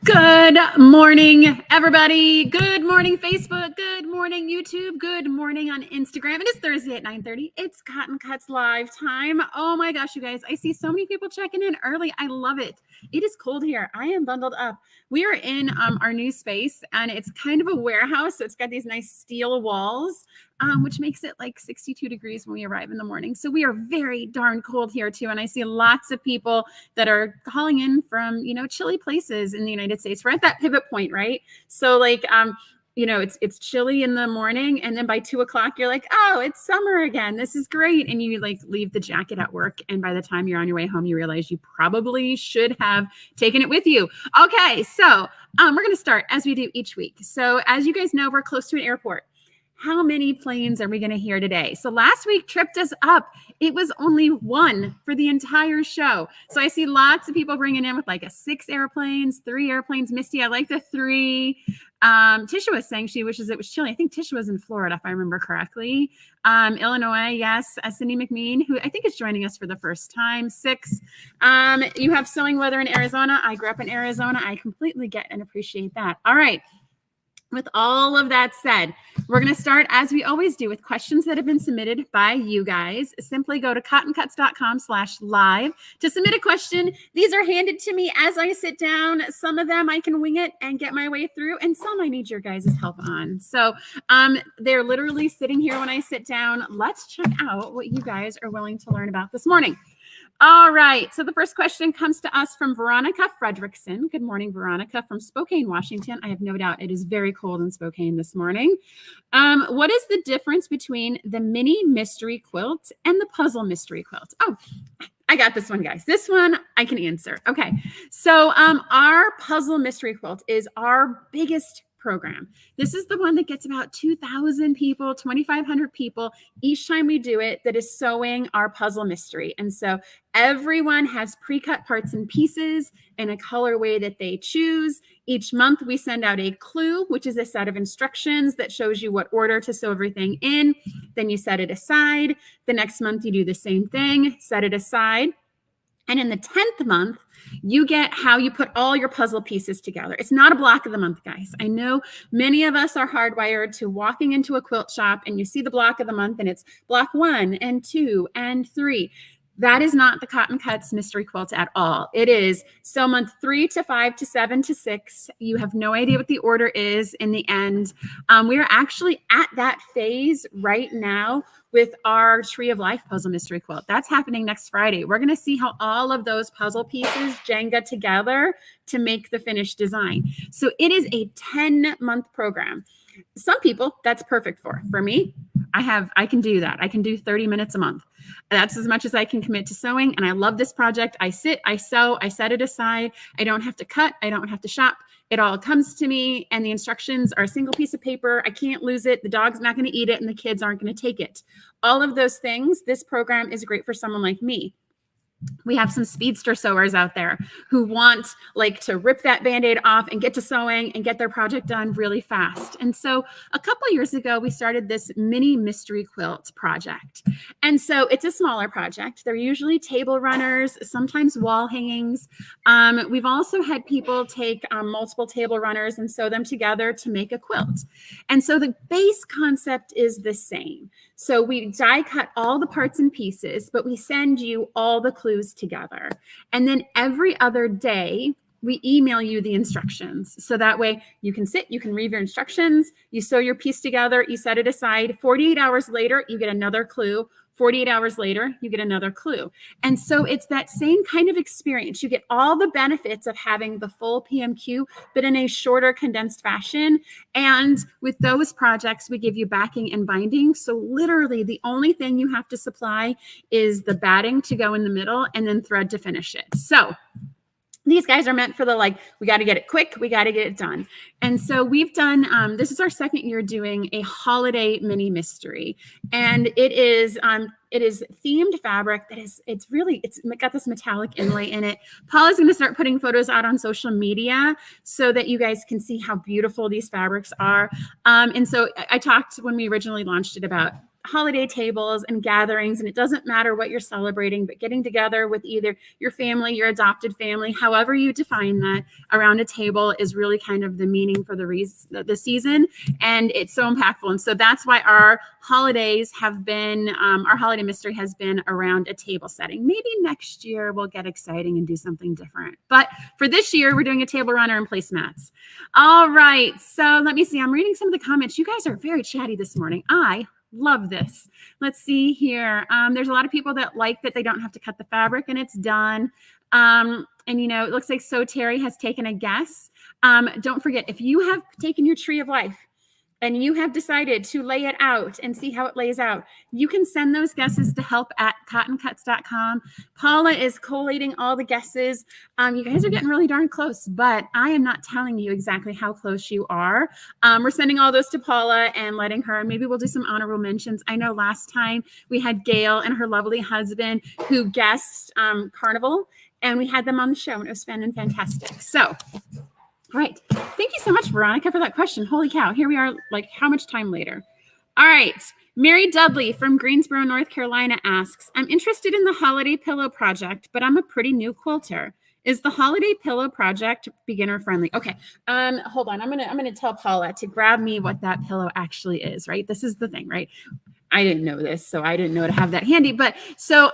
Good morning, everybody. Good morning, Facebook. Good morning, YouTube. Good morning on Instagram. It is Thursday at 9:30. It's Cotton Cuts Live time. Oh my gosh, you guys. I see so many people checking in early. I love it. It is cold here. I am bundled up. We are in our new space, and it's kind of a warehouse. So it's got these nice steel walls, which makes it like 62 degrees when we arrive in the morning. So we are very darn cold here too. And I see lots of people that are calling in from, chilly places in the United States. We're at that pivot point, right? So like, it's chilly in the morning, and then by 2:00, you're like, oh, it's summer again. This is great. And you like leave the jacket at work. And by the time you're on your way home, you realize you probably should have taken it with you. Okay. So we're going to start as we do each week. So as you guys know, we're close to an airport. How many planes are we going to hear today? So last week tripped us up. It was only one for the entire show. So I see lots of people bringing in with like 6 airplanes, 3 airplanes. Misty, I like the 3. Tisha was saying she wishes it was chilly. I think Tisha was in Florida, if I remember correctly. Illinois, yes. Cindy McMean, who I think is joining us for the first time, 6. You have snowing weather in Arizona. I grew up in Arizona. I completely get and appreciate that. All right. With all of that said, we're going to start as we always do with questions that have been submitted by you guys. Simply go to cottoncuts.com/live to submit a question. These are handed to me as I sit down. Some of them I can wing it and get my way through, and some I need your guys' help on. So they're literally sitting here when I sit down. Let's check out what you guys are willing to learn about this morning. All right. So the first question comes to us from Veronica Fredrickson. Good morning, Veronica, from Spokane, Washington. I have no doubt it is very cold in Spokane this morning. What is the difference between the mini mystery quilt and the puzzle mystery quilt? Oh, I got this one, guys. This one I can answer. Okay. So our puzzle mystery quilt is our biggest program. This is the one that gets about 2,000 people, 2,500 people each time we do it that is sewing our puzzle mystery. And so everyone has pre-cut parts and pieces in a colorway that they choose. Each month we send out a clue, which is a set of instructions that shows you what order to sew everything in. Then you set it aside. The next month you do the same thing, set it aside. And in the 10th month, you get how you put all your puzzle pieces together. It's not a block of the month, guys. I know many of us are hardwired to walking into a quilt shop and you see the block of the month and it's block 1 and 2 and 3. That is not the Cotton Cuts mystery quilt at all. It is so month 3 to 5 to 7 to 6. You have no idea what the order is in the end. We are actually at that phase right now with our Tree of Life puzzle mystery quilt. That's happening next Friday. We're going to see how all of those puzzle pieces Jenga together to make the finished design. So it is a 10-month program. Some people that's perfect for. For me, I can do that. I can do 30 minutes a month. That's as much as I can commit to sewing. And I love this project. I sit, I sew, I set it aside. I don't have to cut. I don't have to shop. It all comes to me, and the instructions are a single piece of paper. I can't lose it. The dog's not going to eat it, and the kids aren't going to take it. All of those things, this program is great for someone like me. We have some speedster sewers out there who want like to rip that Band-Aid off and get to sewing and get their project done really fast. And so a couple of years ago, we started this mini mystery quilt project. And so it's a smaller project. They're usually table runners, sometimes wall hangings. We've also had people take multiple table runners and sew them together to make a quilt. And so the base concept is the same. So we die cut all the parts and pieces, but we send you all the clues together. And then every other day, we email you the instructions. So that way you can sit, you can read your instructions, you sew your piece together, you set it aside. 48 hours later, you get another clue. 48 hours later, you get another clue. And so it's that same kind of experience. You get all the benefits of having the full PMQ, but in a shorter, condensed fashion. And with those projects, we give you backing and binding. So literally the only thing you have to supply is the batting to go in the middle and then thread to finish it. So these guys are meant for the, like, we got to get it quick. We got to get it done. And so we've done, this is our second year doing a holiday mini mystery. And it is themed fabric that is, it's got this metallic inlay in it. Paula's going to start putting photos out on social media so that you guys can see how beautiful these fabrics are. And so I talked when we originally launched it about holiday tables and gatherings, and it doesn't matter what you're celebrating, but getting together with either your family, your adopted family, however you define that, around a table is really kind of the meaning for the season, and it's so impactful. And so that's why our holidays have been, our holiday mystery has been around a table setting. Maybe next year we'll get exciting and do something different, but for this year we're doing a table runner and placemats. All right, so let me see. I'm reading some of the comments. You guys are very chatty this morning. I love this. Let's see here. There's a lot of people that like that they don't have to cut the fabric and it's done. And you know, it looks like So Terry has taken a guess. Don't forget, if you have taken your tree of life and you have decided to lay it out and see how it lays out, you can send those guesses to help@cottoncuts.com. Paula is collating all the guesses. You guys are getting really darn close, but I am not telling you exactly how close you are. We're sending all those to Paula and letting her, maybe we'll do some honorable mentions. I know last time we had Gail and her lovely husband who guessed Carnival, and we had them on the show, and it was fun and fantastic. So, all right. Thank you so much, Veronica, for that question. Holy cow. Here we are, like, how much time later? All right. Mary Dudley from Greensboro, North Carolina asks, I'm interested in the holiday pillow project, but I'm a pretty new quilter. Is the holiday pillow project beginner friendly? Okay. Hold on. I'm gonna tell Paula to grab me what that pillow actually is, right? This is the thing, right? I didn't know this, so I didn't know to have that handy. But so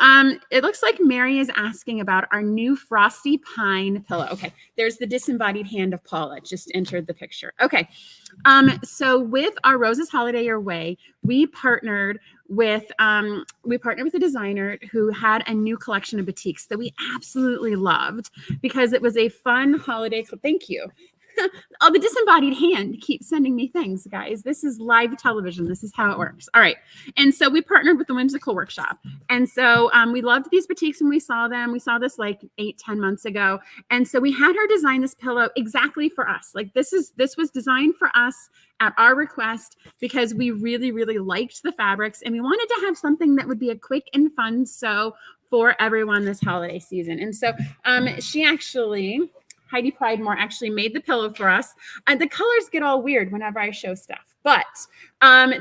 it looks like Mary is asking about our new Frosty Pine pillow. Okay, there's the disembodied hand of Paula, just entered the picture. Okay, so with our Roses Holiday Your Way, we partnered with a designer who had a new collection of batiks that we absolutely loved because it was a fun holiday. Thank you. Oh, the disembodied hand keeps sending me things, guys. This is live television. This is how it works. All right. And so we partnered with the Whimsical Workshop. And so we loved these boutiques when we saw them. We saw this like 8-10 months ago. And so we had her design this pillow exactly for us. Like this was designed for us at our request because we really, really liked the fabrics and we wanted to have something that would be a quick and fun sew for everyone this holiday season. And so she actually... Heidi Pridemore actually made the pillow for us. The colors get all weird whenever I show stuff, but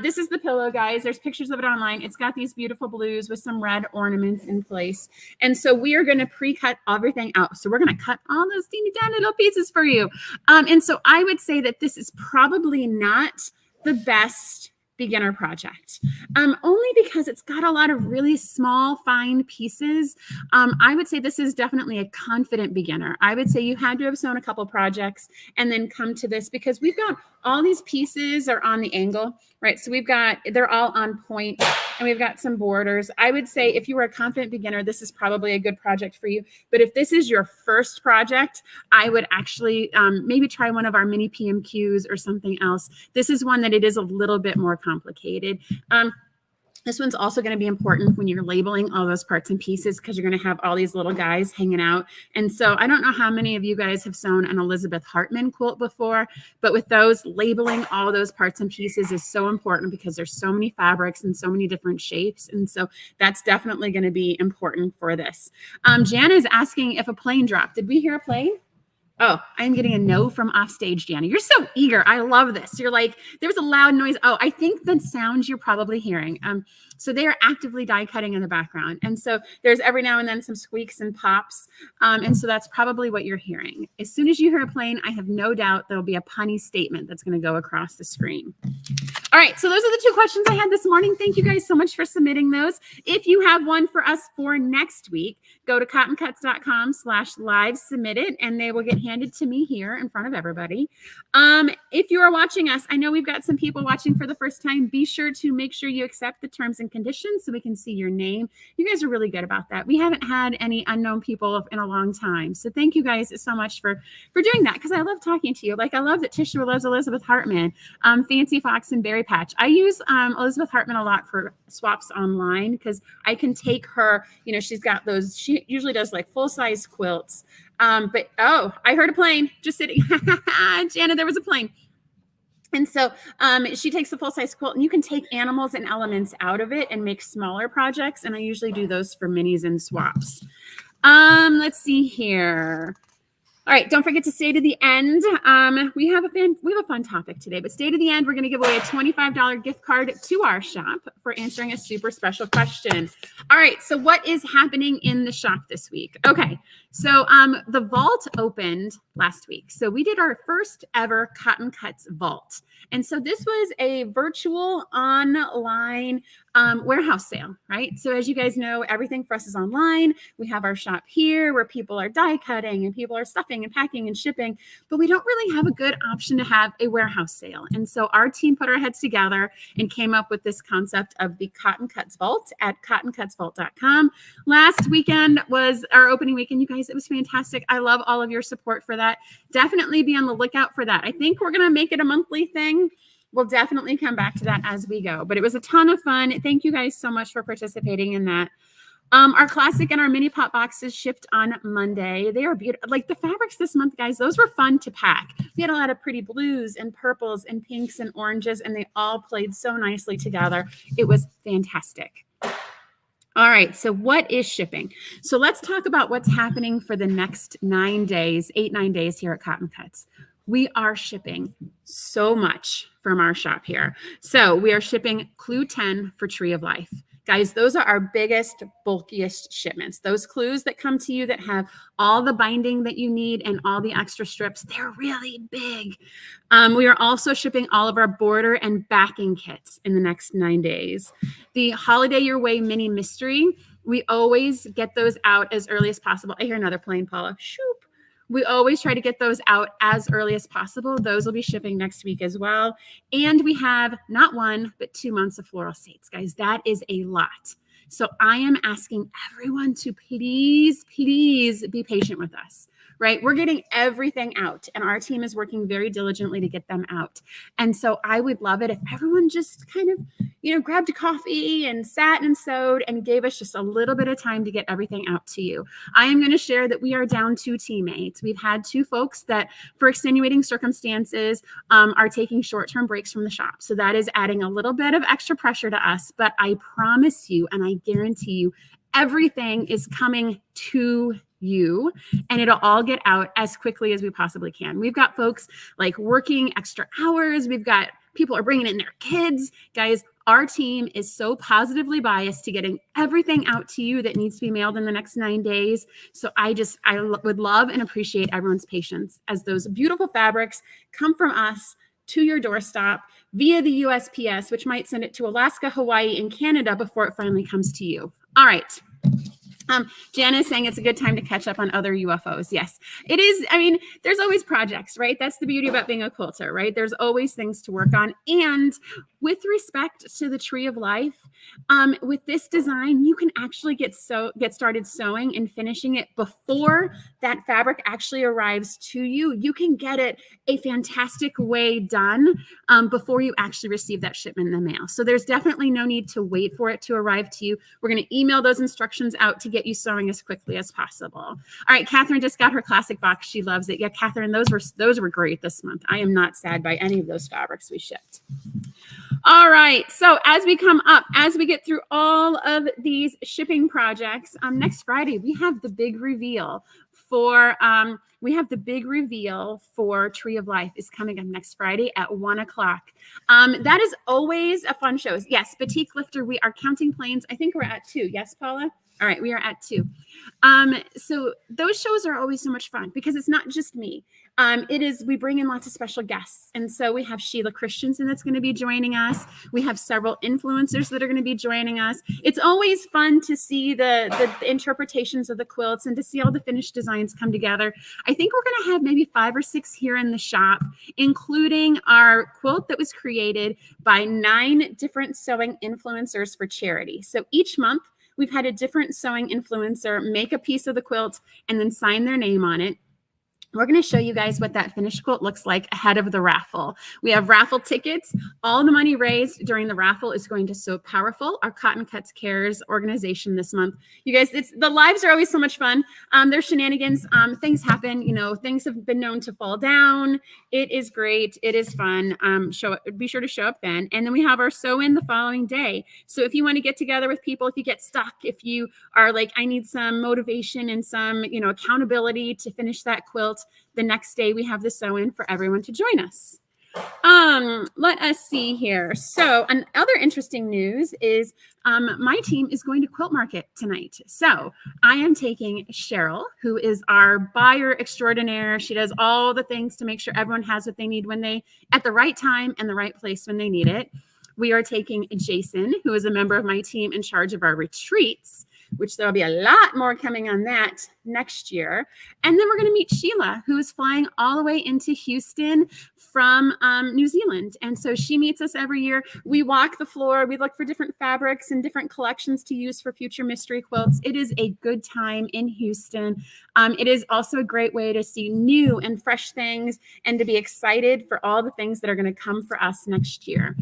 this is the pillow, guys. There's pictures of it online. It's got these beautiful blues with some red ornaments in place. And so we are going to pre-cut everything out. So we're going to cut all those teeny tiny little pieces for you. And so I would say that this is probably not the best beginner project, only because it's got a lot of really small, fine pieces. I would say this is definitely a confident beginner. I would say you had to have sewn a couple projects and then come to this because we've got all these pieces are on the angle, right? So they're all on point and we've got some borders. I would say if you were a confident beginner, this is probably a good project for you. But if this is your first project, I would actually maybe try one of our mini PMQs or something else. This is one that it is a little bit more complicated. This one's also going to be important when you're labeling all those parts and pieces because you're going to have all these little guys hanging out. And so I don't know how many of you guys have sewn an Elizabeth Hartman quilt before, but with those, labeling all those parts and pieces is so important because there's so many fabrics and so many different shapes. And so that's definitely going to be important for this. Jana is asking if a plane dropped. Did we hear a plane? Oh, I'm getting a no from off stage, Jana. You're so eager. I love this. You're like, there was a loud noise. Oh, I think the sounds you're probably hearing. So they are actively die cutting in the background. And so there's every now and then some squeaks and pops. And so that's probably what you're hearing. As soon as you hear a plane, I have no doubt there'll be a punny statement that's going to go across the screen. All right. So those are the 2 questions I had this morning. Thank you guys so much for submitting those. If you have one for us for next week, go to cottoncuts.com/live submit it, and they will get handed to me here in front of everybody. If you are watching us, I know we've got some people watching for the first time. Be sure to make sure you accept the terms and conditions so we can see your name. You guys are really good about that. We haven't had any unknown people in a long time. So thank you guys so much for doing that because I love talking to you. Like I love that Tisha loves Elizabeth Hartman, Fancy Fox and Berry Patch. I use Elizabeth Hartman a lot for swaps online because I can take her, you know, she's got those, she usually does like full-size quilts. But oh, I heard a plane just sitting. Jana, there was a plane. And so she takes the full-size quilt and you can take animals and elements out of it and make smaller projects. And I usually do those for minis and swaps. Let's see here. All right, don't forget to stay to the end. We have a fun topic today, but stay to the end. We're going to give away a $25 gift card to our shop for answering a super special question. All right, so what is happening in the shop this week? Okay, so the vault opened last week. So we did our first ever Cotton Cuts vault. And so this was a virtual online warehouse sale, right? So as you guys know, everything for us is online. We have our shop here where people are die cutting and people are stuffing and packing and shipping, but we don't really have a good option to have a warehouse sale. And so our team put our heads together and came up with this concept of the Cotton Cuts Vault at cottoncutsvault.com. Last weekend was our opening weekend, you guys. It was fantastic. I love all of your support for that. Definitely be on the lookout for that. I think we're going to make it a monthly thing. We'll definitely come back to that as we go, but it was a ton of fun. Thank you guys so much for participating in that. Our classic and our mini pop boxes shipped on Monday. They are beautiful. Like the fabrics this month, guys, those were fun to pack. We had a lot of pretty blues and purples and pinks and oranges, and they all played so nicely together. It was fantastic. All right, so what is shipping? So let's talk about what's happening for the next 9 days, 8-9 days here at Cotton Cuts. We are shipping so much from our shop here. So we are shipping Clue 10 for Tree of Life. Guys, those are our biggest, bulkiest shipments. Those clues that come to you that have all the binding that you need and all the extra strips, they're really big. We are also shipping all of our border and backing kits in the next 9 days. The Holiday Your Way Mini Mystery, we always get those out as early as possible. I hear another plane, Paula. Shoop. We always try to get those out as early as possible. Those will be shipping next week as well. And we have not 1, but 2 months of floral states, guys. That is a lot. So I am asking everyone to please, please be patient with us, right? We're getting everything out and our team is working very diligently to get them out. And so I would love it if everyone just kind of, grabbed a coffee and sat and sewed and gave us just a little bit of time to get everything out to you. I am going to share that we are down 2 teammates. We've had 2 folks that for extenuating circumstances are taking short-term breaks from the shop. So that is adding a little bit of extra pressure to us, but I promise you, and I guarantee you, everything is coming to you and it'll all get out as quickly as we possibly can. We've got folks like working extra hours. We've got people are bringing in their kids. Guys, our team is so positively biased to getting everything out to you that needs to be mailed in the next 9 days. So I would love and appreciate everyone's patience as those beautiful fabrics come from us to your doorstep via the USPS, which might send it to Alaska, Hawaii, and Canada before it finally comes to you. All right. Jana is saying it's a good time to catch up on other UFOs. Yes, it is. I mean, there's always projects, right? That's the beauty about being a quilter, right? There's always things to work on. And with respect to the Tree of Life, with this design, you can actually get started sewing and finishing it before that fabric actually arrives to you. You can get it a fantastic way done before you actually receive that shipment in the mail. So there's definitely no need to wait for it to arrive to you. We're going to email those instructions out to get you sewing as quickly as possible. All right, Catherine just got her classic box. She loves it. Yeah, Catherine, those were great this month. I am not sad by any of those fabrics we shipped. All right, so as we get through all of these shipping projects, next Friday we have the big reveal for Tree of Life is coming up next Friday at 1:00. That is always a fun show. Yes, Batik Lifter, we are counting planes. I think we're at 2. Yes, Paula? All right, we are at 2. So those shows are always so much fun because it's not just me. We bring in lots of special guests. And so we have Sheila Christensen that's going to be joining us. We have several influencers that are going to be joining us. It's always fun to see the interpretations of the quilts and to see all the finished designs come together. I think we're going to have maybe 5 or 6 here in the shop, including our quilt that was created by 9 different sewing influencers for charity. So each month, we've had a different sewing influencer make a piece of the quilt and then sign their name on it. We're going to show you guys what that finished quilt looks like ahead of the raffle. We have raffle tickets. All the money raised during the raffle is going to Sew Powerful, our Cotton Cuts Cares organization this month. You guys, the lives are always so much fun. There's shenanigans. Things happen. Things have been known to fall down. It is great. It is fun. Be sure to show up then. And then we have our sew in the following day. So if you want to get together with people, if you get stuck, if you are like, I need some motivation and some, accountability to finish that quilt, quilt. The next day we have the sew-in for everyone to join us. Let us see here. So another interesting news is my team is going to Quilt Market tonight. So I am taking Cheryl, who is our buyer extraordinaire. She does all the things to make sure everyone has what they need when they, at the right time and the right place when they need it. We are taking Jason, who is a member of my team in charge of our retreats, which there'll be a lot more coming on that next year. And then we're going to meet Sheila, who is flying all the way into Houston from New Zealand. And so she meets us every year. We walk the floor. We look for different fabrics and different collections to use for future mystery quilts. It is a good time in Houston. It is also a great way to see new and fresh things and to be excited for all the things that are going to come for us next year.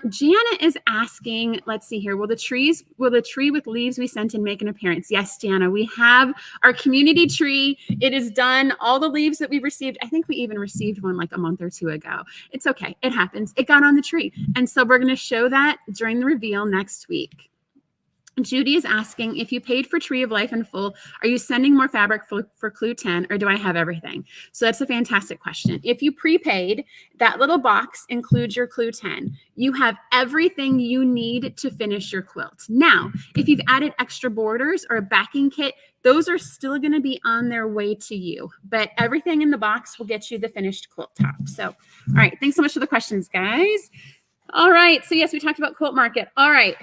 Jana is asking, let's see here, will the tree with leaves we sent in make an appearance? Yes, Jana, we have our community tree. It is done. All the leaves that we received, I think we even received one like a month or two ago. It's okay. It happens. It got on the tree. And so we're going to show that during the reveal next week. Judy is asking, if you paid for Tree of Life in full, are you sending more fabric for Clue 10 or do I have everything? So that's a fantastic question. If you prepaid, that little box includes your Clue 10. You have everything you need to finish your quilt. Now, if you've added extra borders or a backing kit, those are still going to be on their way to you, but everything in the box will get you the finished quilt top. So, all right. Thanks so much for the questions, guys. All right. So yes, we talked about Quilt Market. All right.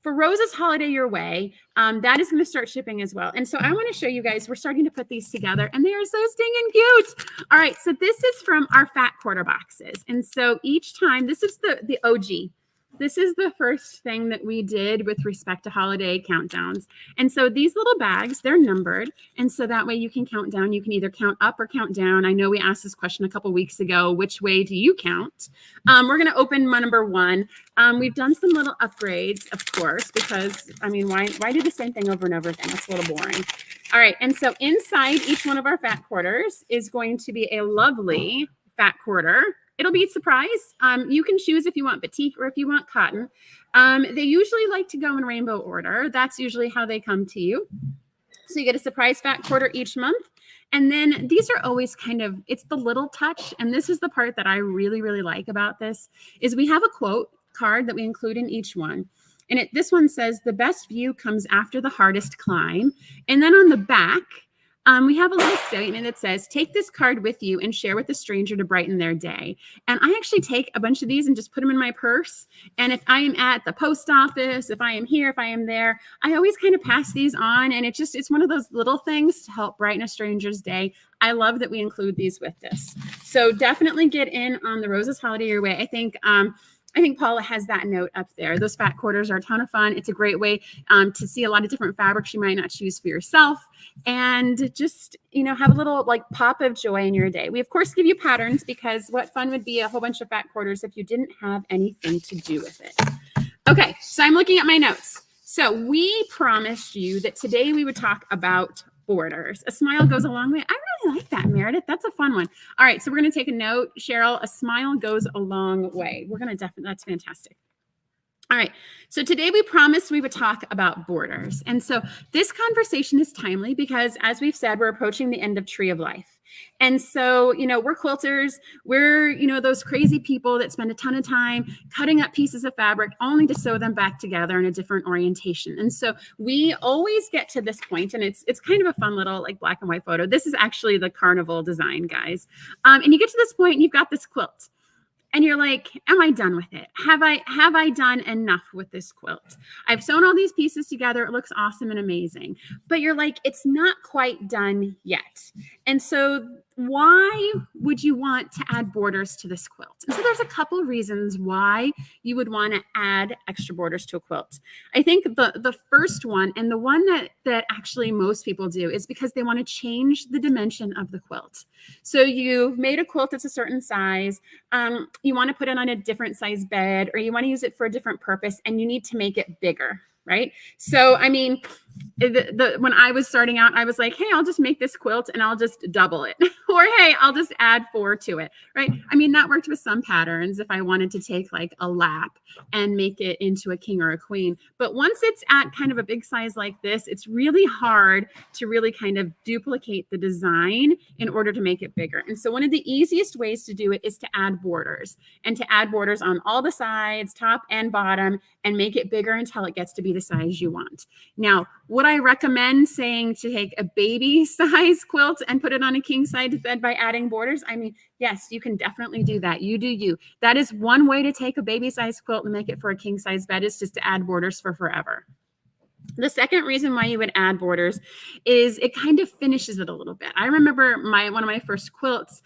For Rose's Holiday Your Way, that is going to start shipping as well. And so I want to show you guys, we're starting to put these together and they are so stinging cute. All right, so this is from our fat quarter boxes. And so each time, this is the OG. This is the first thing that we did with respect to holiday countdowns. And so these little bags, they're numbered. And so that way you can count down. You can either count up or count down. I know we asked this question a couple weeks ago. Which way do you count? We're going to open number 1. We've done some little upgrades, of course, because, I mean, why do the same thing over and over again? That's a little boring. All right. And so inside each one of our fat quarters is going to be a lovely fat quarter. It'll be a surprise. You can choose if you want batik or if you want cotton. They usually like to go in rainbow order. That's usually how they come to you. So you get a surprise fat quarter each month. And then these are always kind of, it's the little touch. And this is the part that I really, really like about this is we have a quote card that we include in each one. And this one says, the best view comes after the hardest climb. And then on the back, we have a little statement that says, take this card with you and share with a stranger to brighten their day. And I actually take a bunch of these and just put them in my purse. And if I am at the post office, if I am here, if I am there, I always kind of pass these on. And it's one of those little things to help brighten a stranger's day. I love that we include these with this. So definitely get in on the Rose's Holiday Your Way. I think Paula has that note up there. Those fat quarters are a ton of fun. It's a great way to see a lot of different fabrics you might not choose for yourself and just, have a little like pop of joy in your day. We, of course, give you patterns because what fun would be a whole bunch of fat quarters if you didn't have anything to do with it. Okay, so I'm looking at my notes. So we promised you that today we would talk about borders. A smile goes a long way. I really like that, Meredith. That's a fun one. All right, so we're going to take a note. Cheryl, a smile goes a long way. We're going to definitely, that's fantastic. All right, so today we promised we would talk about borders. And so this conversation is timely because, as we've said, we're approaching the end of Tree of Life. And so, we're quilters. We're, those crazy people that spend a ton of time cutting up pieces of fabric only to sew them back together in a different orientation. And so we always get to this point, and it's kind of a fun little like black and white photo. This is actually the carnival design, guys. And you get to this point and you've got this quilt. And you're like, am I done with it? Have I done enough with this quilt? I've sewn all these pieces together. It looks awesome and amazing. But you're like, it's not quite done yet. And so why would you want to add borders to this quilt? And so there's a couple of reasons why you would want to add extra borders to a quilt. I think the first one, and the one that actually most people do, is because they want to change the dimension of the quilt. So you've made a quilt that's a certain size. You want to put it on a different size bed, or you want to use it for a different purpose, and you need to make it bigger, right? So, I mean, when I was starting out, I was like, hey, I'll just make this quilt and I'll just double it. Or hey, I'll just add 4 to it, right? I mean, that worked with some patterns if I wanted to take like a lap and make it into a king or a queen. But once it's at kind of a big size like this, it's really hard to really kind of duplicate the design in order to make it bigger. And so one of the easiest ways to do it is to add borders, and to add borders on all the sides, top and bottom, and make it bigger until it gets to be the size you want. Now, would I recommend saying to take a baby size quilt and put it on a king size bed by adding borders? I mean, yes, you can definitely do that. You do you. That is one way to take a baby size quilt and make it for a king size bed, is just to add borders for forever. The second reason why you would add borders is it kind of finishes it a little bit. I remember one of my first quilts,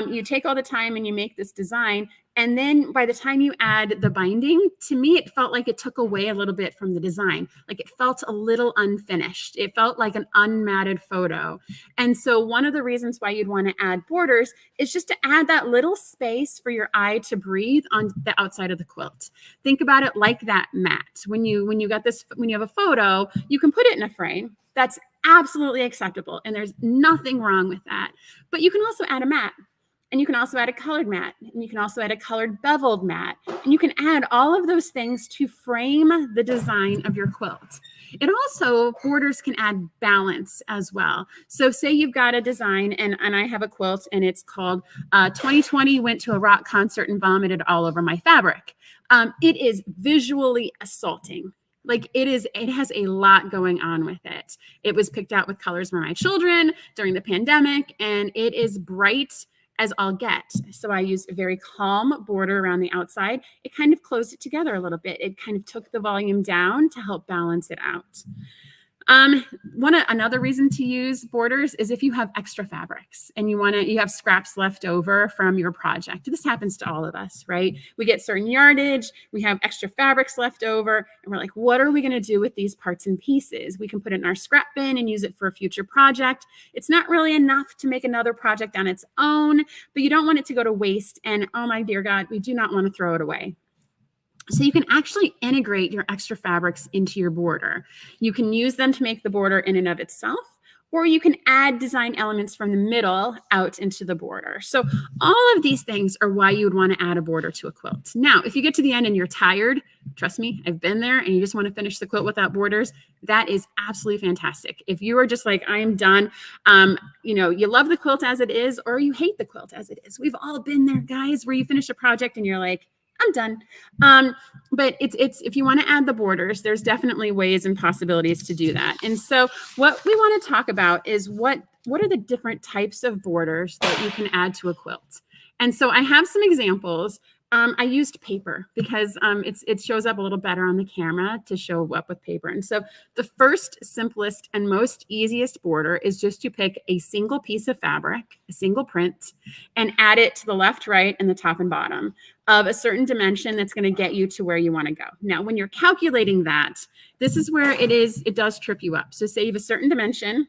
you take all the time and you make this design, and then by the time you add the binding, to me, it felt like it took away a little bit from the design. Like it felt a little unfinished. It felt like an unmatted photo. And so one of the reasons why you'd want to add borders is just to add that little space for your eye to breathe on the outside of the quilt. Think about it like that mat. When you have a photo, you can put it in a frame. That's absolutely acceptable. And there's nothing wrong with that. But you can also add a mat. And you can also add a colored mat, and you can also add a colored beveled mat. And you can add all of those things to frame the design of your quilt. It also, borders can add balance as well. So say you've got a design, and I have a quilt, and it's called 2020 Went to a Rock Concert and Vomited All Over My Fabric. It is visually assaulting. Like it has a lot going on with it. It was picked out with colors for my children during the pandemic, and it is bright as I'll get. So I used a very calm border around the outside. It kind of closed it together a little bit. It kind of took the volume down to help balance it out. Another reason to use borders is if you have extra fabrics and you have scraps left over from your project. This happens to all of us, right? We get certain yardage, we have extra fabrics left over, and we're like, what are we going to do with these parts and pieces? We can put it in our scrap bin and use it for a future project. It's not really enough to make another project on its own, but you don't want it to go to waste. And oh my dear God, we do not want to throw it away. So you can actually integrate your extra fabrics into your border. You can use them to make the border in and of itself, or you can add design elements from the middle out into the border. So all of these things are why you would want to add a border to a quilt. Now, if you get to the end and you're tired, trust me, I've been there, and you just want to finish the quilt without borders, that is absolutely fantastic. If you are just like, I am done, you love the quilt as it is, or you hate the quilt as it is. We've all been there, guys, where you finish a project and you're like, I'm done. But it's if you want to add the borders, there's definitely ways and possibilities to do that. And so what we want to talk about is what are the different types of borders that you can add to a quilt. And so I have some examples. I used paper because it shows up a little better on the camera to show up with paper. And so the first, simplest, and most easiest border is just to pick a single piece of fabric, a single print, and add it to the left, right, and the top and bottom of a certain dimension that's going to get you to where you want to go. Now, when you're calculating that, this is where it does trip you up. So say you have a certain dimension.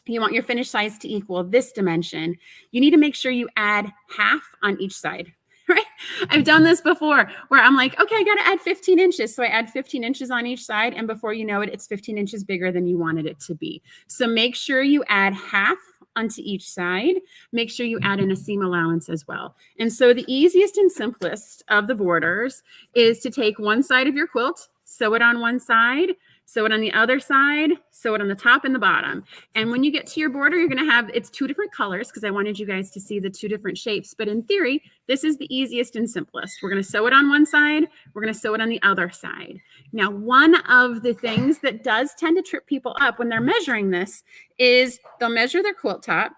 You want your finished size to equal this dimension. You need to make sure you add half on each side. Right? I've done this before where I'm like, okay, I got to add 15 inches. So I add 15 inches on each side. And before you know it, it's 15 inches bigger than you wanted it to be. So make sure you add half onto each side. Make sure you add in a seam allowance as well. And so the easiest and simplest of the borders is to take one side of your quilt, sew it on one side, sew it on the other side, sew it on the top and the bottom. And when you get to your border, you're going to have, it's 2 different colors because I wanted you guys to see the 2 different shapes. But in theory, this is the easiest and simplest. We're going to sew it on one side. We're going to sew it on the other side. Now, one of the things that does tend to trip people up when they're measuring this is they'll measure their quilt top.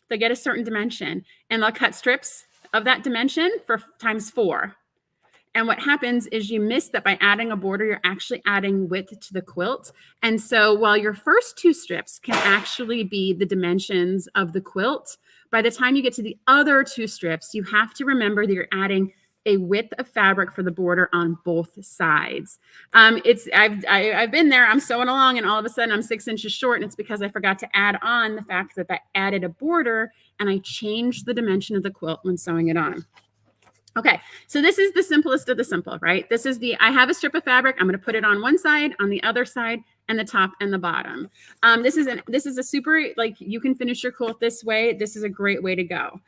They'll get a certain dimension and they'll cut strips of that dimension for times 4. And what happens is you miss that by adding a border, you're actually adding width to the quilt. And so while your first 2 strips can actually be the dimensions of the quilt, by the time you get to the other 2 strips, you have to remember that you're adding a width of fabric for the border on both sides. I've been there, I'm sewing along, and all of a sudden I'm 6 inches short, and it's because I forgot to add on the fact that I added a border and I changed the dimension of the quilt when sewing it on. Okay, so this is the simplest of the simple, right? This is I have a strip of fabric. I'm going to put it on one side, on the other side, and the top and the bottom. This is a super, like, you can finish your quilt this way. This is a great way to go.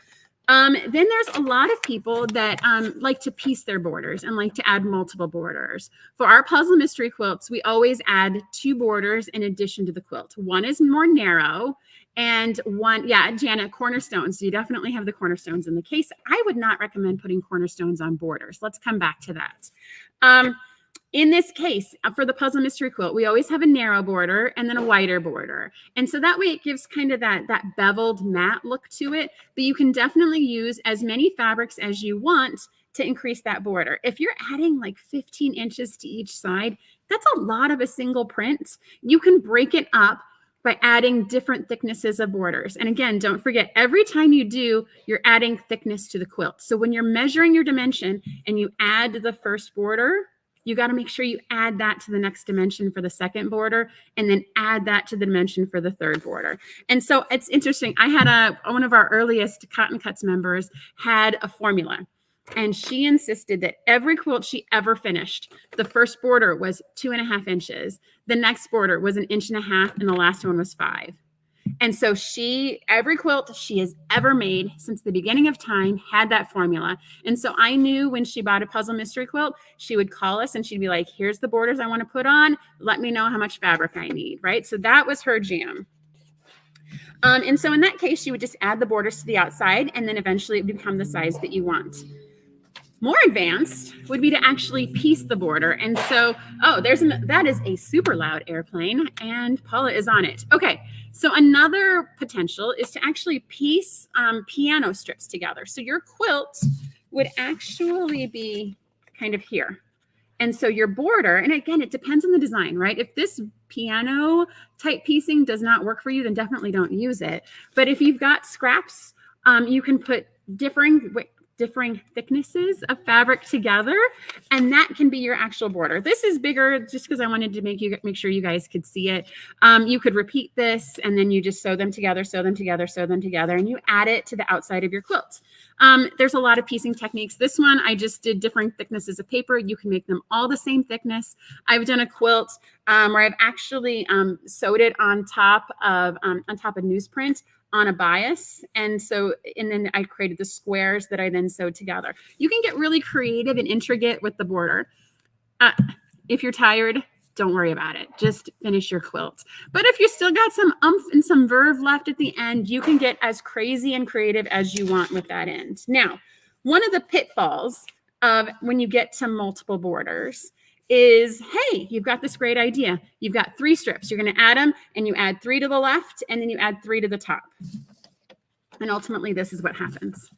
Then there's a lot of people that like to piece their borders and like to add multiple borders. For our puzzle mystery quilts, we always add 2 borders in addition to the quilt. One is more narrow and one, yeah, Janet, cornerstones. You definitely have the cornerstones in the case. I would not recommend putting cornerstones on borders. Let's come back to that. In this case, for the puzzle mystery quilt, we always have a narrow border and then a wider border. And so that way it gives kind of that beveled matte look to it, but you can definitely use as many fabrics as you want to increase that border. If you're adding like 15 inches to each side, that's a lot of a single print. You can break it up by adding different thicknesses of borders. And again, don't forget, every time you do, you're adding thickness to the quilt. So when you're measuring your dimension and you add the first border, you got to make sure you add that to the next dimension for the second border, and then add that to the dimension for the third border. And so it's interesting. I had one of our earliest Cotton Cuts members had a formula, and she insisted that every quilt she ever finished, the first border was 2.5 inches, the next border was 1.5 inches, and the last one was 5. And so every quilt she has ever made since the beginning of time had that formula. And so I knew when she bought a puzzle mystery quilt, she would call us and she'd be like, here's the borders I want to put on. Let me know how much fabric I need, right? So that was her jam. And so in that case, she would just add the borders to the outside, and then eventually it would become the size that you want. More advanced would be to actually piece the border. And so, that is a super loud airplane, and Paula is on it. Okay, so another potential is to actually piece piano strips together. So your quilt would actually be kind of here. And so your border, and again, it depends on the design, right? If this piano type piecing does not work for you, then definitely don't use it. But if you've got scraps, you can put differing thicknesses of fabric together, and that can be your actual border. This is bigger just because I wanted to make sure you guys could see it. You could repeat this, and then you just sew them together, and you add it to the outside of your quilt. There's a lot of piecing techniques. This one, I just did different thicknesses of paper. You can make them all the same thickness. I've done a quilt where I've actually sewed it on top of newsprint on a bias. And then I created the squares that I then sewed together. You can get really creative and intricate with the border. If you're tired, don't worry about it. Just finish your quilt. But if you still got some oomph and some verve left at the end, you can get as crazy and creative as you want with that end. Now, one of the pitfalls of when you get to multiple borders is, hey, you've got this great idea. You've got 3 strips. You're going to add them, and you add 3 to the left, and then you add 3 to the top. And ultimately, this is what happens,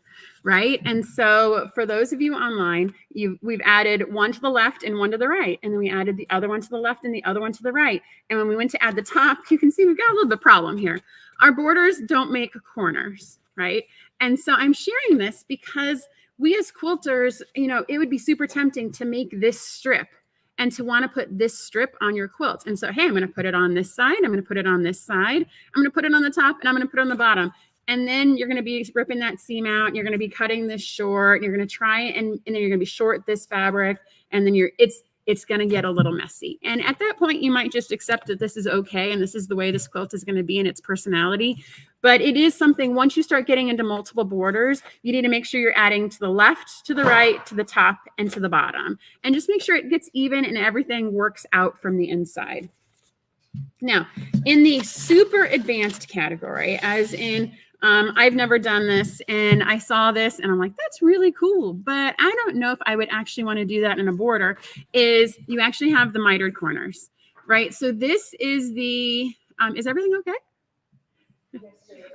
right? And so for those of you online, we've added 1 to the left and 1 to the right, and then we added the other one to the left and the other one to the right. And when we went to add the top, you can see we've got a little bit of problem here. Our borders don't make corners, right? And so I'm sharing this because we as quilters, it would be super tempting to make this strip and to want to put this strip on your quilt. And so, hey, I'm going to put it on this side. I'm going to put it on this side. I'm going to put it on the top, and I'm going to put it on the bottom. And then you're going to be ripping that seam out. You're going to be cutting this short. You're going to try and then you're going to be short this fabric. And then it's going to get a little messy. And at that point, you might just accept that this is okay. And this is the way this quilt is going to be in its personality. But it is something, once you start getting into multiple borders, you need to make sure you're adding to the left, to the right, to the top, and to the bottom. And just make sure it gets even and everything works out from the inside. Now, in the super advanced category, as in, I've never done this, and I saw this and I'm like, that's really cool, but I don't know if I would actually want to do that in a border, is you actually have the mitered corners, right? So this is the, is everything okay?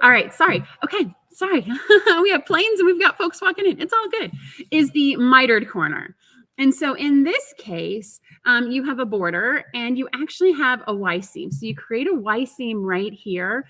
All right, sorry. Okay, sorry. We have planes and we've got folks walking in. It's all good. Is the mitered corner. And so in this case, you have a border and you actually have a Y seam. So you create a Y seam right here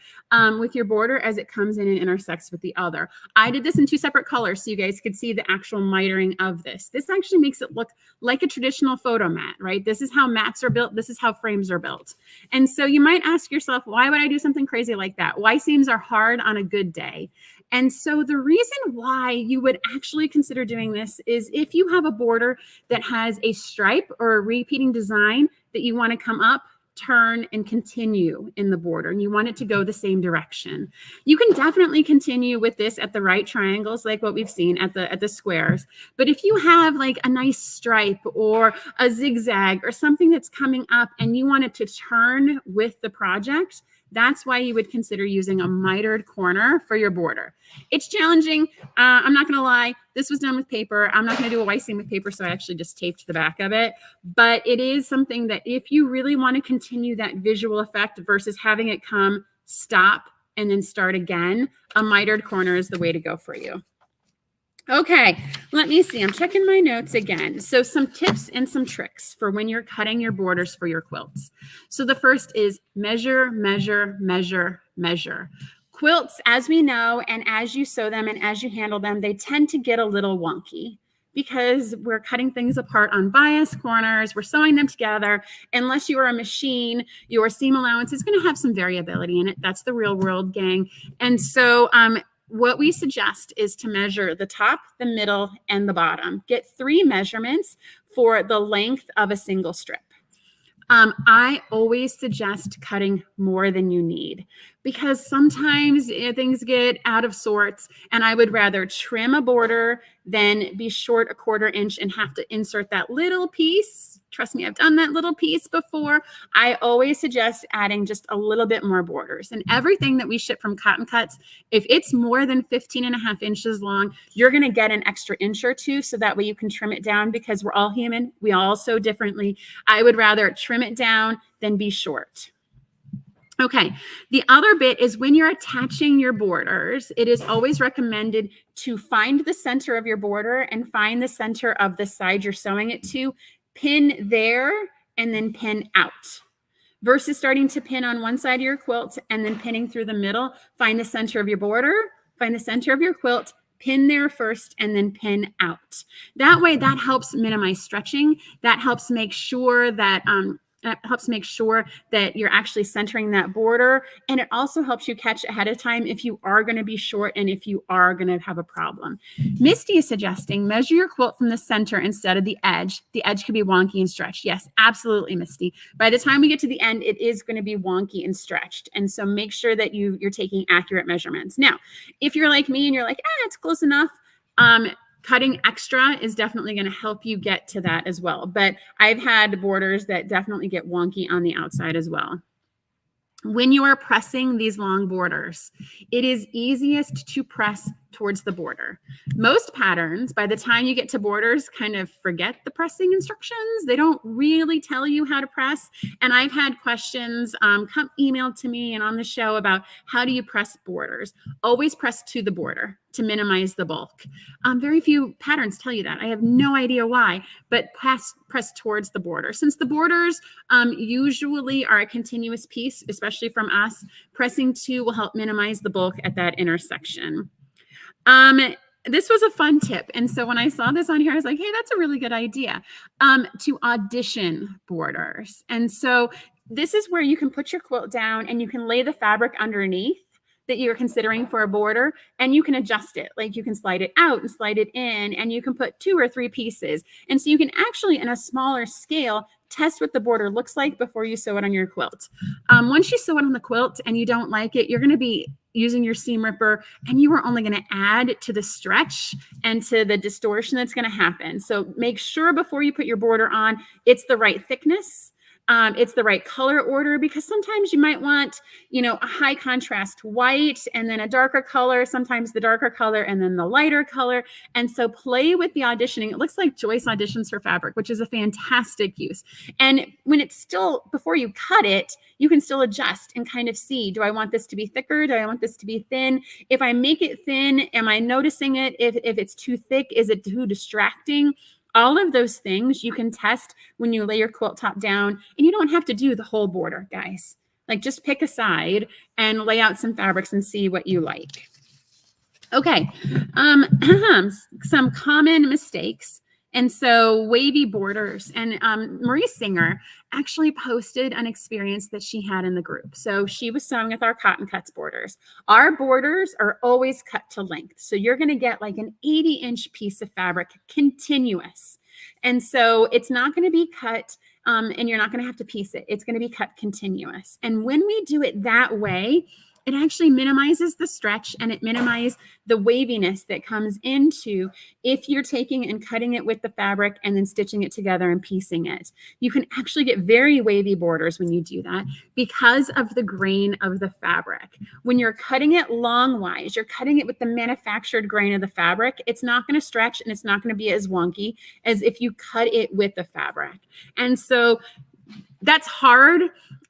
with your border as it comes in and intersects with the other. I did this in 2 separate colors so you guys could see the actual mitering of this. This actually makes it look like a traditional photo mat, right? This is how mats are built. This is how frames are built. And so you might ask yourself, why would I do something crazy like that? Y seams are hard on a good day. And so the reason why you would actually consider doing this is if you have a border that has a stripe or a repeating design that you want to come up turn, and continue in the border, and you want it to go the same direction. You can definitely continue with this at the right triangles, like what we've seen at the squares. But if you have like a nice stripe or a zigzag or something that's coming up and you want it to turn with the project, that's why you would consider using a mitered corner for your border. It's challenging. I'm not going to lie. This was done with paper. I'm not going to do a white seam with paper, so I actually just taped the back of it. But it is something that if you really want to continue that visual effect versus having it come, stop, and then start again, a mitered corner is the way to go for you. Okay, let me see. I'm checking my notes again. So some tips and some tricks for when you're cutting your borders for your quilts. So the first is measure, measure, measure, measure. Quilts, as we know, and as you sew them and as you handle them, they tend to get a little wonky because we're cutting things apart on bias corners. We're sewing them together. Unless you are a machine, your seam allowance is going to have some variability in it. That's the real world, gang. And so what we suggest is to measure the top, the middle, and the bottom. Get 3 measurements for the length of a single strip. I always suggest cutting more than you need because sometimes things get out of sorts, and I would rather trim a border than be short a 1/4 inch and have to insert that little piece. Trust me, I've done that little piece before. I always suggest adding just a little bit more borders. And everything that we ship from Cotton Cuts, if it's more than 15.5 inches long, you're going to get an extra inch or 2, so that way you can trim it down because we're all human. We all sew differently. I would rather trim it down than be short. Okay, the other bit is when you're attaching your borders, it is always recommended to find the center of your border and find the center of the side you're sewing it to, pin there, and then pin out. Versus starting to pin on one side of your quilt and then pinning through the middle, find the center of your border, find the center of your quilt, pin there first, and then pin out. That way, that helps minimize stretching. That helps make sure that you're actually centering that border. And it also helps you catch ahead of time if you are going to be short and if you are going to have a problem. Misty is suggesting measure your quilt from the center instead of the edge. The edge can be wonky and stretched. Yes, absolutely, Misty. By the time we get to the end, it is going to be wonky and stretched. And so make sure that you're taking accurate measurements. Now, if you're like me and you're like, it's close enough, cutting extra is definitely going to help you get to that as well. But I've had borders that definitely get wonky on the outside as well. When you are pressing these long borders, it is easiest to press towards the border. Most patterns, by the time you get to borders, kind of forget the pressing instructions. They don't really tell you how to press. And I've had questions come emailed to me and on the show about how do you press borders? Always press to the border to minimize the bulk. Very few patterns tell you that. I have no idea why, but press towards the border. Since the borders usually are a continuous piece, especially from us, pressing to will help minimize the bulk at that intersection. This was a fun tip. And so when I saw this on here, I was like, hey, that's a really good idea to audition borders. And so this is where you can put your quilt down and you can lay the fabric underneath that you're considering for a border, and you can adjust it. Like you can slide it out and slide it in, and you can put 2 or 3 pieces. And so you can actually, in a smaller scale, test what the border looks like before you sew it on your quilt. Once you sew it on the quilt and you don't like it, you're going to be using your seam ripper, and you are only going to add to the stretch and to the distortion that's going to happen. So make sure before you put your border on, it's the right thickness. It's the right color order, because sometimes you might want, a high contrast white and then a darker color, sometimes the darker color and then the lighter color. And so play with the auditioning. It looks like Joyce auditions her fabric, which is a fantastic use. And when it's still, before you cut it, you can still adjust and kind of see, do I want this to be thicker? Do I want this to be thin? If I make it thin, am I noticing it? If it's too thick, is it too distracting? All of those things you can test when you lay your quilt top down, and you don't have to do the whole border, guys. Like just pick a side and lay out some fabrics and see what you like. Okay, some common mistakes. And so wavy borders, and Marie Singer actually posted an experience that she had in the group. So she was sewing with our Cotton Cuts borders. Our borders are always cut to length. So you're going to get like an 80-inch piece of fabric continuous. And so it's not going to be cut and you're not going to have to piece it. It's going to be cut continuous. And when we do it that way, it actually minimizes the stretch and it minimizes the waviness that comes into if you're taking and cutting it with the fabric and then stitching it together and piecing it. You can actually get very wavy borders when you do that because of the grain of the fabric. When you're cutting it longwise, you're cutting it with the manufactured grain of the fabric, it's not going to stretch and it's not going to be as wonky as if you cut it with the fabric. And so that's hard,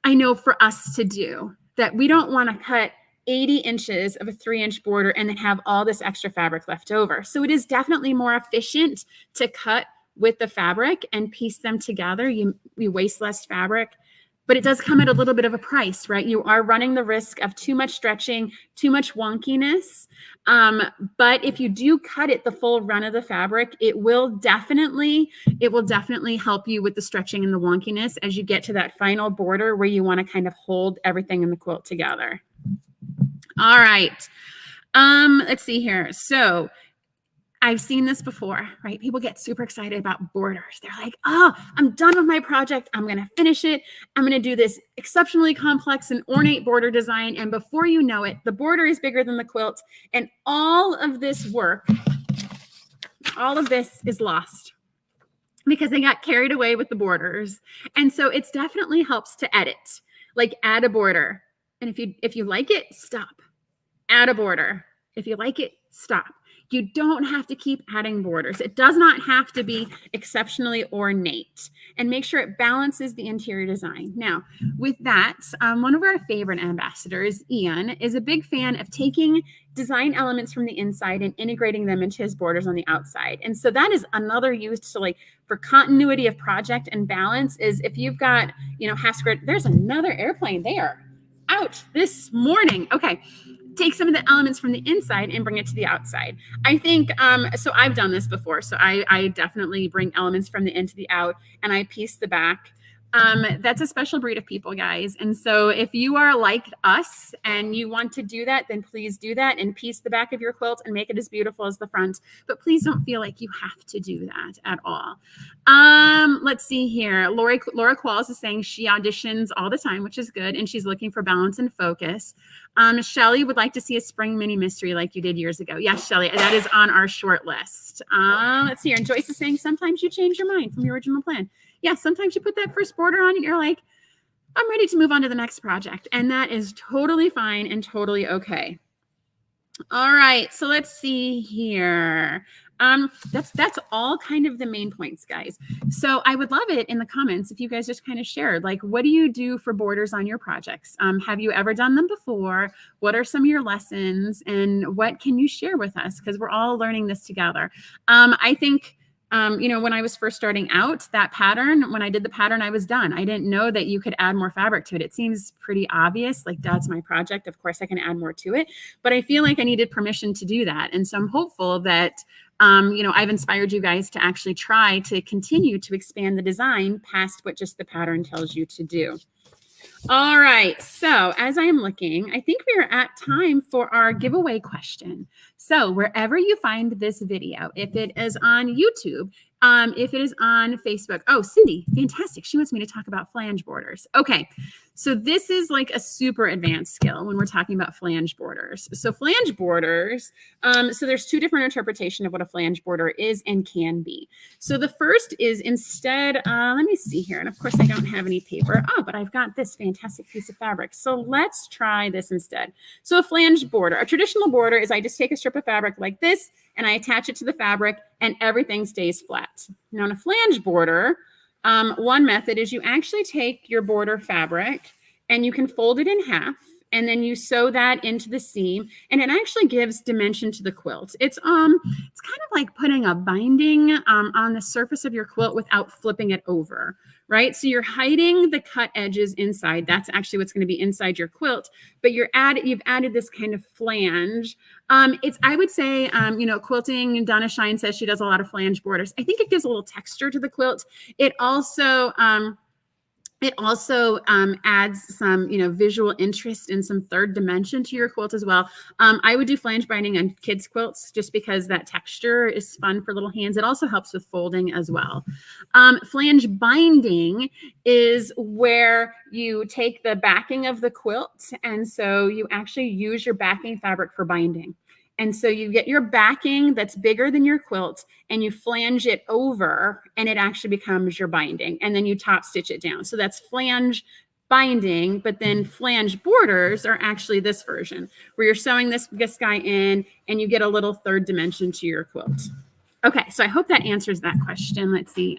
I know, for us to do. That we don't want to cut 80 inches of a 3-inch border and then have all this extra fabric left over. So it is definitely more efficient to cut with the fabric and piece them together. You waste less fabric, but it does come at a little bit of a price, right? You are running the risk of too much stretching, too much wonkiness. But if you do cut it the full run of the fabric, it will definitely help you with the stretching and the wonkiness as you get to that final border where you want to kind of hold everything in the quilt together. All right. Let's see here. So I've seen this before, right? People get super excited about borders. They're like, oh, I'm done with my project. I'm going to finish it. I'm going to do this exceptionally complex and ornate border design. And before you know it, the border is bigger than the quilt. And all of this work, all of this is lost because they got carried away with the borders. And so it's definitely helps to edit, like add a border. And if you like it, stop. Add a border. If you like it, stop. You don't have to keep adding borders. It does not have to be exceptionally ornate, and make sure it balances the interior design. Now, with that, one of our favorite ambassadors, Ian, is a big fan of taking design elements from the inside and integrating them into his borders on the outside. And so that is another use to, like, for continuity of project and balance, is if you've got, half square, there's another airplane there. Out this morning. Okay. Take some of the elements from the inside and bring it to the outside. I think, so I've done this before. So I definitely bring elements from the in to the out and I piece the back. That's a special breed of people, guys. And so if you are like us and you want to do that, then please do that and piece the back of your quilt and make it as beautiful as the front. But please don't feel like you have to do that at all. Let's see here. Laura Qualls is saying she auditions all the time, which is good. And she's looking for balance and focus. Shelly would like to see a spring mini mystery like you did years ago. Yes, Shelly, that is on our short list. Let's see here. And Joyce is saying sometimes you change your mind from your original plan. Yeah, sometimes you put that first border on and you're like, I'm ready to move on to the next project. And that is totally fine and totally okay. All right, so let's see here. That's all kind of the main points, guys. So I would love it in the comments if you guys just kind of shared, like, what do you do for borders on your projects? Have you ever done them before? What are some of your lessons? And what can you share with us? Because we're all learning this together. I think, when I was first starting out, that pattern, when I did the pattern, I was done. I didn't know that you could add more fabric to it. It seems pretty obvious, like that's my project. Of course I can add more to it, but I feel like I needed permission to do that. And so I'm hopeful that, I've inspired you guys to actually try to continue to expand the design past what just the pattern tells you to do. All right, so as I am looking, I think we are at time for our giveaway question. So wherever you find this video, if it is on YouTube, if it is on Facebook, oh, Cindy, fantastic. She wants me to talk about flange borders. Okay, so this is like a super advanced skill when we're talking about flange borders. So flange borders, so there's two different interpretations of what a flange border is and can be. So the first is instead, let me see here. And of course I don't have any paper. Oh, but I've got this fantastic piece of fabric. So let's try this instead. So a flange border, a traditional border is I just take a strip of fabric like this and I attach it to the fabric and everything stays flat. Now in a flange border, one method is you actually take your border fabric and you can fold it in half and then you sew that into the seam and it actually gives dimension to the quilt. It's kind of like putting a binding on the surface of your quilt without flipping it over, right? So you're hiding the cut edges inside. That's actually what's going to be inside your quilt, but you've added this kind of flange. I would say, quilting, Donna Shine says she does a lot of flange borders. I think it gives a little texture to the quilt. It also, It also adds some, visual interest and some third dimension to your quilt as well. I would do flange binding on kids' quilts just because that texture is fun for little hands. It also helps with folding as well. Flange binding is where you take the backing of the quilt, and so you actually use your backing fabric for binding. And so you get your backing that's bigger than your quilt and you flange it over and it actually becomes your binding. And then you top stitch it down. So that's flange binding, but then flange borders are actually this version where you're sewing this guy in and you get a little third dimension to your quilt. Okay, so I hope that answers that question. Let's see.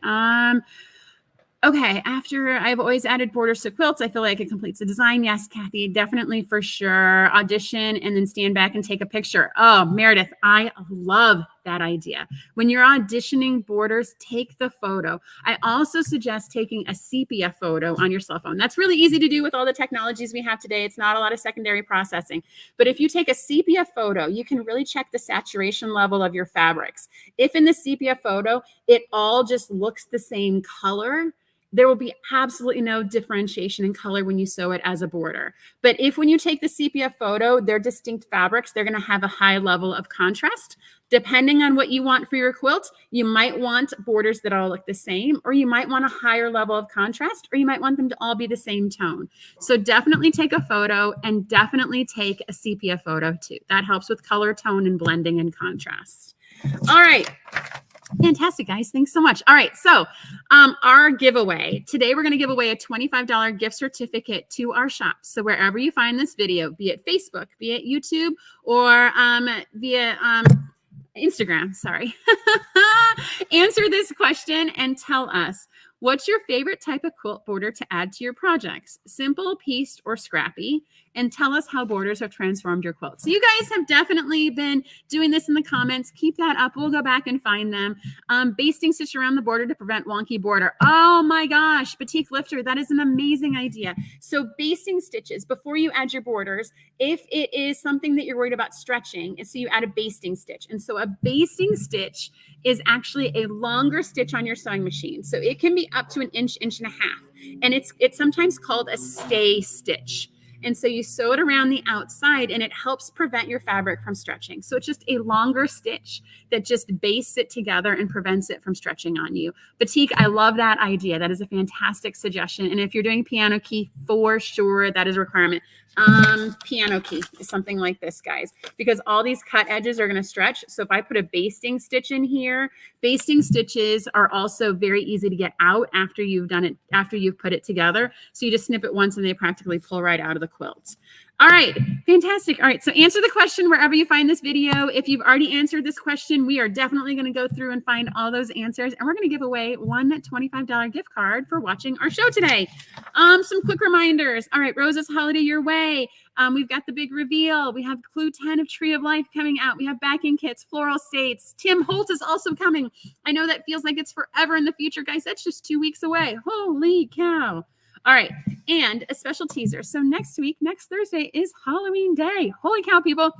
Okay, after I've always added borders to quilts, I feel like it completes the design. Yes, Kathy, definitely for sure. Audition and then stand back and take a picture. Oh, Meredith, I love that idea. When you're auditioning borders, take the photo. I also suggest taking a sepia photo on your cell phone. That's really easy to do with all the technologies we have today. It's not a lot of secondary processing. But if you take a sepia photo, you can really check the saturation level of your fabrics. If in the sepia photo, it all just looks the same color, there will be absolutely no differentiation in color when you sew it as a border. But if when you take the sepia photo, they're distinct fabrics, they're going to have a high level of contrast. Depending on what you want for your quilt, you might want borders that all look the same, or you might want a higher level of contrast, or you might want them to all be the same tone. So definitely take a photo and definitely take a sepia photo too. That helps with color, tone, and blending and contrast. All right. Fantastic, guys. Thanks so much. All right. So our giveaway today, we're going to give away a $25 gift certificate to our shop. So wherever you find this video, be it Facebook, be it YouTube, or via Instagram, sorry, answer this question and tell us, what's your favorite type of quilt border to add to your projects? Simple, pieced, or scrappy? And tell us how borders have transformed your quilt. So you guys have definitely been doing this in the comments. Keep that up. We'll go back and find them. Basting stitch around the border to prevent wonky border. Oh my gosh, batik lifter. That is an amazing idea. So basting stitches before you add your borders, if it is something that you're worried about stretching, and so you add a basting stitch. And so a basting stitch is actually a longer stitch on your sewing machine. So it can be up to an inch, inch and a half. And it's sometimes called a stay stitch. And so you sew it around the outside and it helps prevent your fabric from stretching. So it's just a longer stitch that just bastes it together and prevents it from stretching on you. Batik, I love that idea. That is a fantastic suggestion. And if you're doing piano key, for sure, that is a requirement. Piano key is something like this, guys, because all these cut edges are going to stretch. So if I put a basting stitch in here, basting stitches are also very easy to get out after you've done it, after you've put it together. So you just snip it once and they practically pull right out of the quilt. All right, fantastic. All right, so answer the question wherever you find this video. If you've already answered this question, we are definitely going to go through and find all those answers, and we're going to give away one $25 gift card for watching our show today. Some quick reminders. All right, Rosa's Holiday Your Way. We've got the big reveal. We have Clue 10 of Tree of Life coming out. We have backing kits, floral states. Tim Holt is also coming. I know that feels like it's forever in the future, guys. That's just 2 weeks away. Holy cow. All right, and a special teaser. So next week, next Thursday is Halloween Day. Holy cow, people.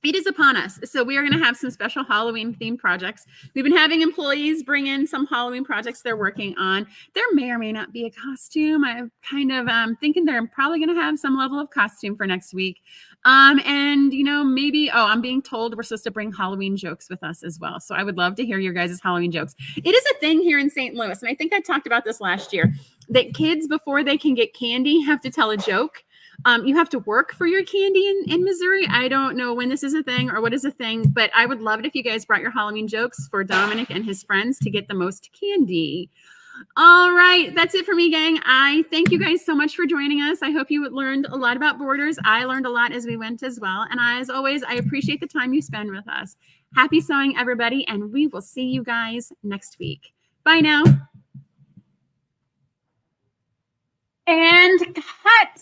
It is upon us. So we are going to have some special Halloween themed projects. We've been having employees bring in some Halloween projects they're working on. There may or may not be a costume. I'm kind of thinking they're probably going to have some level of costume for next week. And, you know, maybe, I'm being told we're supposed to bring Halloween jokes with us as well. So I would love to hear your guys' Halloween jokes. It is a thing here in St. Louis. And I think I talked about this last year, that kids, before they can get candy, have to tell a joke. You have to work for your candy in Missouri. I don't know when this is a thing or what is a thing, but I would love it if you guys brought your Halloween jokes for Dominic and his friends to get the most candy. All right, that's it for me, gang. I thank you guys so much for joining us. I hope you learned a lot about borders. I learned a lot as we went as well. And as always, I appreciate the time you spend with us. Happy sewing, everybody, and we will see you guys next week. Bye now. And cut.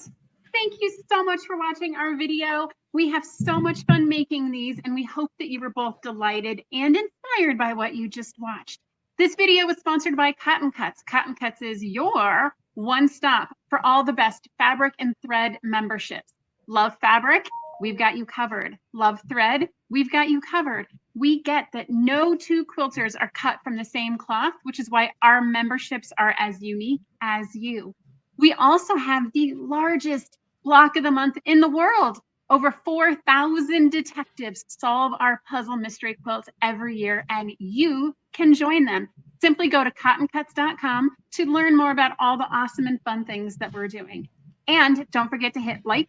Thank you so much for watching our video. We have so much fun making these, and we hope that you were both delighted and inspired by what you just watched. This video was sponsored by Cotton Cuts. Cotton Cuts is your one stop for all the best fabric and thread memberships. Love fabric? We've got you covered. Love thread? We've got you covered. We get that no two quilters are cut from the same cloth, which is why our memberships are as unique as you. We also have the largest block of the month in the world. Over 4,000 detectives solve our puzzle mystery quilts every year, and you can join them. Simply go to cottoncuts.com to learn more about all the awesome and fun things that we're doing. And don't forget to hit like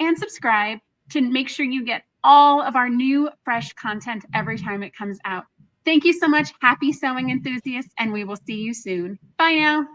and subscribe to make sure you get all of our new fresh content every time it comes out. Thank you so much. Happy sewing enthusiasts, and we will see you soon. Bye now.